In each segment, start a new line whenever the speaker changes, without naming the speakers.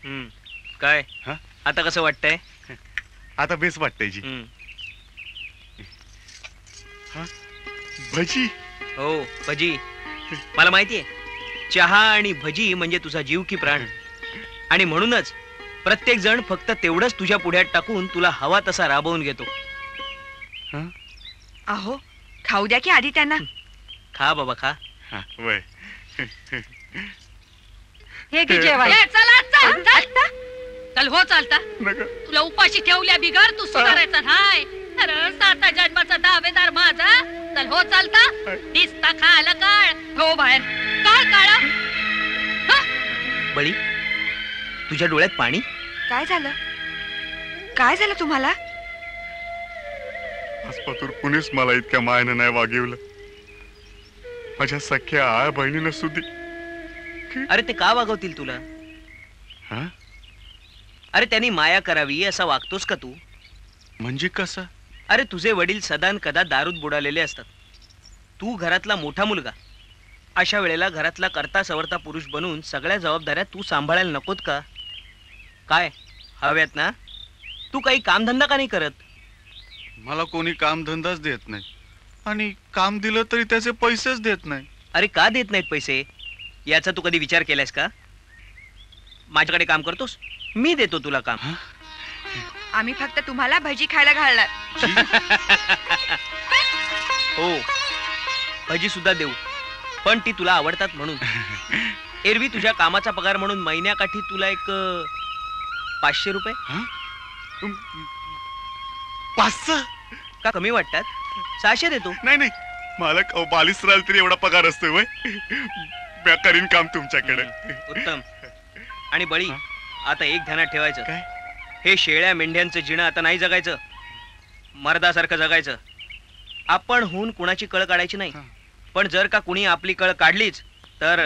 काय
हा?
आता कसं वाटतंय?
आता बेस वाटतंय जी. भजी.
हो भजी. मला माहितीये चहा आणि भजी म्हणजे तुझा जीव की प्राण. आणि म्हणूनच प्रत्येक जण फक्त तेवढंच तुझ्या पुढ्यात टाकून तुला हवा तसा राबवून घेतो.
अहो खाऊ द्या की आधी त्यांना.
खा बाबा खा.
वय.
हे घे जेवायला.
चला चल हो चालता.
नका.
तुला उपाशी ठेवल्या बिगर तू सुधारायचा नाही. अरे साता जन्माचा दावेदार माझा. चल हो चालता. दिसता खायला काळ हो बाहेर काय काळा.
बळी तुझ्या डोळ्यात पाणी.
काय झालं? काय झालं तुम्हाला?
आजपासून कुणीच मला इतक्या मायानं नाही वागवलं. माझ्या सख्या आया बहिणीनं सुद्धा.
अरे ते का वागवतील तुला? अरे त्यांनी माया करावी असा वागतोस का तू?
म्हणजे कसं?
अरे तुझे वडील सदान कदा दारूत बुडालेले असतात. तू घरातला मोठा मुलगा. अशा वेळेला घरातला करता सवरता पुरुष बनून सगळ्या जबाबदाऱ्या तू सांभाळायला नकोत का? काय हव्यात ना? तू काही कामधंदा का नाही करत?
मला कोणी कामधंदाच देत नाही आणि काम दिलं तरी त्याचे पैसेच देत नाही.
अरे का देत नाहीत पैसे याचा तू कधी विचार केलास का? माझ्याकडे काम करतोस, मी देतो तुला काम.
आम्ही फक्त तुम्हाला भजी खायला घालणार.
हो भजी सुद्धा देऊ, पण ती तुला आवडतात म्हणून. एरवी तुझ्या कामाचा पगार म्हणून महिन्याकाठी तुला एक 500 रुपये.
500
का कमी वाटतात? 600 देतो.
नाही नाही मालक, बालीस राहिल तरी एवढा पगार असतोय वय. मी करीन काम तुमच्याकडे.
उत्तम. आणि बळी आता एक ध्यानात ठेवायचं.
काय?
हे शेळ्या मेंढ्यांचं जिणं आता नाही जगायचं. मर्दासारखं जगायचं. आपण होऊन कुणाची कळ काढायची नाही. पण जर का कुणी आपली कळ काढलीच तर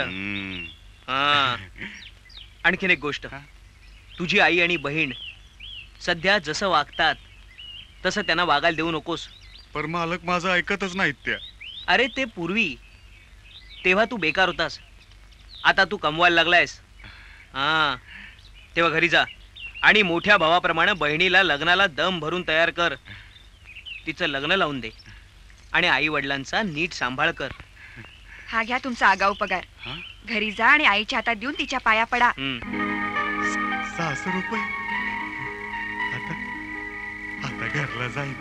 आणखीन एक गोष्ट. तुझी आई आणि बहीण सध्या जसं वागतात तसं त्यांना वागायला देऊ नकोस.
पर मालक माझं ऐकतच नाहीत त्या.
अरे ते पूर्वी तेव्हा तू बेकार होतास. आता तू कमवायला लागलायस. तेव्हा घरी जा आणि मोठ्या भावाप्रमाणे बहिणीला लग्नाला दम भरून तयार कर. तिचं लग्न लावून दे आणि आई वडिलांचा नीट सांभाळ कर.
हा घ्या तुमचा आगाऊ पगार. घरी जा आणि आईच्या हातात देऊन तिच्या पाया पडा.
600 रुपये. आता घरला जाईन.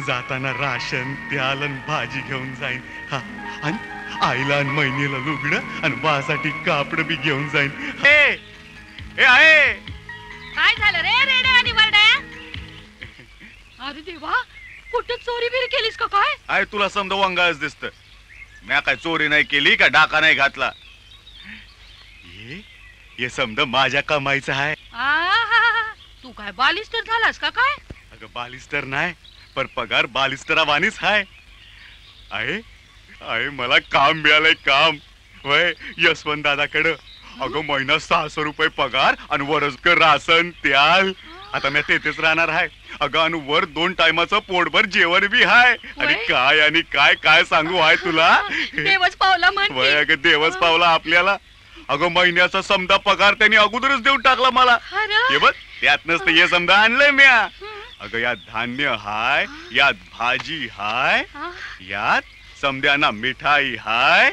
जाताना राशन तेल आणि भाजी घेऊन जाईन. आणि आईला आणि महिनीला लुगडं आणि बासाठी कापड बी घेऊन जाईन. हे आहे
काय झालं रे रेड्या आणि वरड्या? अरे देवा कुठे चोरी बिरी केलीस का काय?
आहे तुला समजा वंगाळच दिसत. मी काय चोरी नाही केली का डाका नाही घातला. हे समजा माझ्या कमाईचं आहे.
तू काय बालिस्टर झालास का काय?
अगं बालिस्टर नाही पर पगार बालिस्टरावानीच आहे. आहे मला काम मिळालंय काम. वय यशवंत दादाकडं. अगं महिना 600 रुपये पगार आणि वरसकर राशन त्याल. आता मी तेथेच राहणार आहे. अगं आणि वर 2 टायमाचं पोटभर जेवण बी आहे. आणि काय काय सांगू आहे तुला.
देवच पावला म्हण.
वय अगं देवच पावला आपल्याला. अगं महिन्याचा समजा पगार त्यांनी अगोदरच देऊन टाकला मला. हे बघ त्यात नसतं हे समजा आणलंय म्या. अगं यात धान्य हाय, यात भाजी हाय, यात समद्यांना मिठाई हाय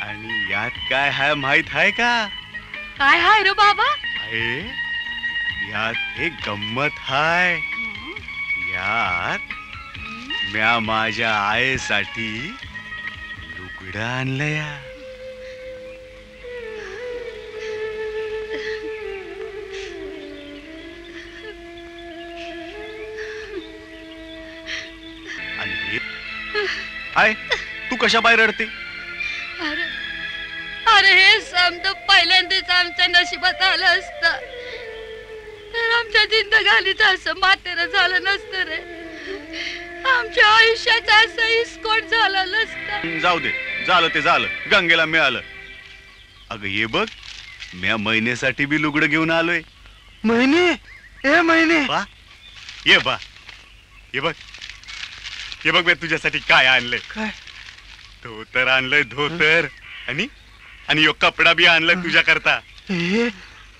आणि यात काय हाय माहित हाय का?
काय हाय रे बाबा?
यात एक गंमत हाय. यात म्या माझ्या आईसाठी लुगडं आणलंय. हाय तू कशा बाहेर रडते?
अरे हे समज पहिल्यांदाच आमच्या नशिबात आलं असतं तर आमच्या जिंदगानीत असं मातेर झालं नसतं रे. आमच्या आयुष्याचा असं इस्कोट झालं नसतं.
जाऊ दे झालं ते झालं. गंगेला मिळालं. अगं ये बघ म्या महिन्यासाठी बी लुगडं घेऊन आलोय.
महिने
बा ये बा ये बघ हे बघ मी तुझ्यासाठी काय आणलंय.
काय?
धोतर आणलंय धोतर आणि यो कपडा बी आणलाय तुझ्या करता.
हे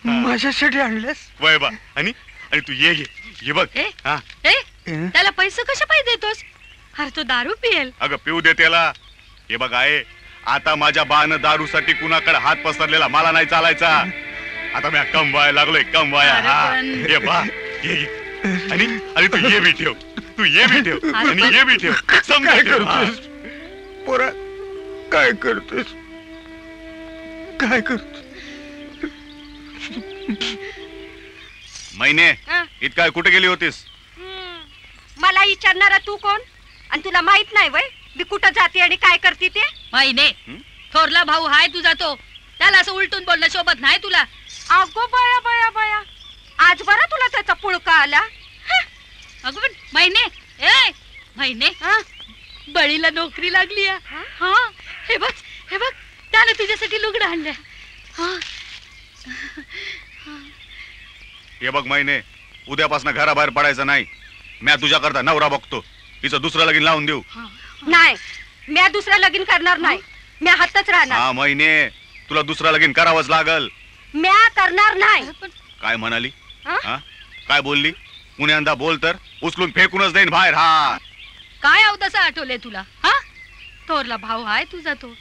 माझ्यासाठी आणलंस?
वय बा आणि आणि तू ये बघ.
ए
हा
ए त्याला पैसे कशा पाहिजे देतोस? अरे तो दारू पियेल.
अगं पिऊ दे त्याला. हे बघ आहे, आता माझ्या बानं दारूसाठी कुणाकडे हात पसरलेला मला नाही चालायचा. आता मी कमवायला लागलोय कमवाया.
अरे
हा
पण-
ये बा ये. आणि आणि तू ये बी ठेव, तू ये बी ठेव आणि ये बी ठेव. समजा
काय
ठेव. हा.
करतोस पोरा? काय करतोस? काय करतोस?
महिने
हं?
इतका कुठे गेली होतीस?
मला विचारणारा तू कोण? आणि तुला माहित नाही वय मी कुठं जाते आणि काय करते ते?
महिने
हं?
थोरला भाऊ हाय तुझा तो. त्याला असं उलटून बोलणं शोभत नाही तुला.
अगो बया बया बया, आज बरा तुला त्याचा पुळका आला.
अगं पण महिने ए महिने
हं?
बळीला नोकरी लागली आहे.
हं?
हा हे बघ हे बघ त्यानं तुझ्यासाठी लुगडं आणलं. हा
हे बघ महिने, उद्यापासून घराबाहेर पडायचं नाही. मी तुझ्याकरता नवरा बघतो. हिचं दुसरं लगीन लावून देऊ.
नाही, मी दुसरा लगीन करणार नाही. मी हातच राहणार.
हा महिने, तुला दुसरं लगीन करावंच लागल.
म्या करणार नाही.
पण
काय म्हणाली?
हं?
हा काय बोलली? पुण्यांदा बोल तर उचलून फेकूनच देईन बाहेर. हा
काय अवदसा आठवलंय तुला? हा थोरला भाऊ हाय तुझा तो.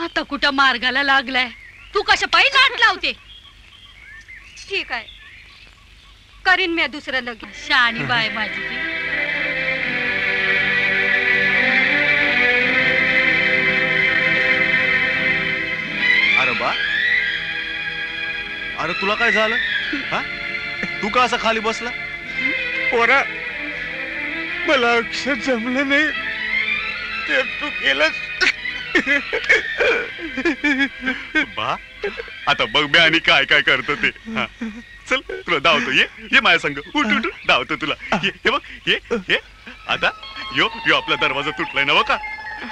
आता कुठं मार्गाला लागलाय. तू कशा पायी नाट लावते?
ठीक आहे, करीन मी दुसरं लगीन.
शाणी बाय माझी ती.
अरे बा, अरे तुला काय झालं? हा तू का असा खाली बसला?
पोरा, मला अक्षर जमलं नाही ते तू केलंस.
बा आता बघ मी आणि काय काय करतो ते. हा. चल तुला धावतो. ये माझ्या संग. उठ उठ धावतो तुला. हे बघ ये आता यो आपला दरवाजा तुटलाय ना का?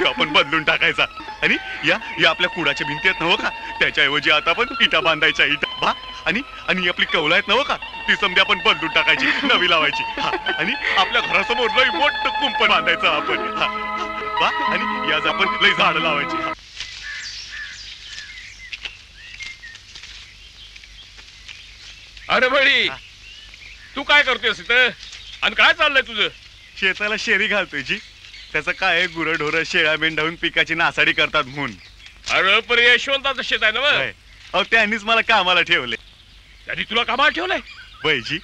तो आपण बदलून टाकायचा. आणि या आपल्या कुडाच्या भिंती आहेत नव का? त्याच्याऐवजी आता आपण इटा बांधायच्या. इटा बा आणि आणि आपली कौला आहेत नव का? ती समधी आपण बदलून टाकायची, नवी लावायची. हा. आणि आपल्या घरासमोर लई मोठं कुंपण बांधायचं आपण. हा. बा आणि याच आपण लई झाडं लावायची. हा.
अरे बळी, तू काय करतोयस इथं? आणि काय चाललंय तुझं?
शेताला शेरी घालतोय जी. त्याचं काय गुरढोर शेळ्या मेंढावून पिकाची नासाडी करतात म्हणून.
अरे पण यशवंताचं शेत आहे ना मग?
होय. अहो त्यांनीच मला कामाला ठेवले.
त्यांनी तुला कामाला ठेवलंय?
बैजी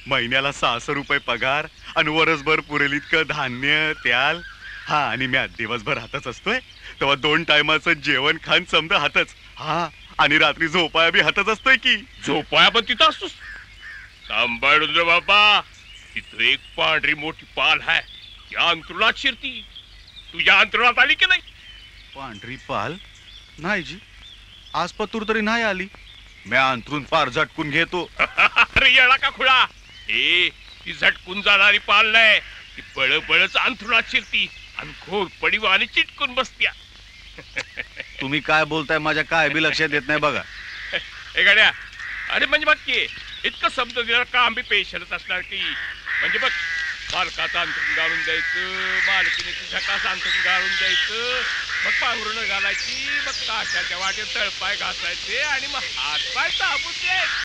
महिन्याला 600 रुपये पगार आणि वरसभर पुरेल इतकं धान्य त्याल. हा आणि मी दिवसभर हातच असतोय तेव्हा 2 टायमाचं जेवण खान समज हातच. हा आणि रात्री झोपाया बी हातच असतोय की.
झोपाया पण तिथं असतोस? सांभाळून रे बाबा, तिथं एक पांढरी मोठी पाल आहे. या अंतरुणात शिरती. तुझ्या अंतरुणात आली की नाही?
पांढरी पाल नाही जी, आज पतूर तरी नाही आली. मी अंतरून फार झटकून घेतो.
अरे येडा का खुळा? ती झटकून जाणारी पाल नाही, ती बळबळच अंथरुणात शिरती आणि घोरपडी वाणी चिटकून बसत्या.
तुम्ही काय बोलताय माझ्या काय बी लक्षात येत नाही बघा.
ए गाड्या, अरे म्हणजे बघ की इतकं शब्द दिला काम बी पेशलच असणार की. म्हणजे बघ, मालकाचं अंथरून घालून द्यायचं, मालकीने झकास अंथरून घालून द्यायचं, मग पांघरुणं घालायची, मग काशाच्या वाटेत तळपाय घासायचे आणि मग हातपाय तापून द्यायचे.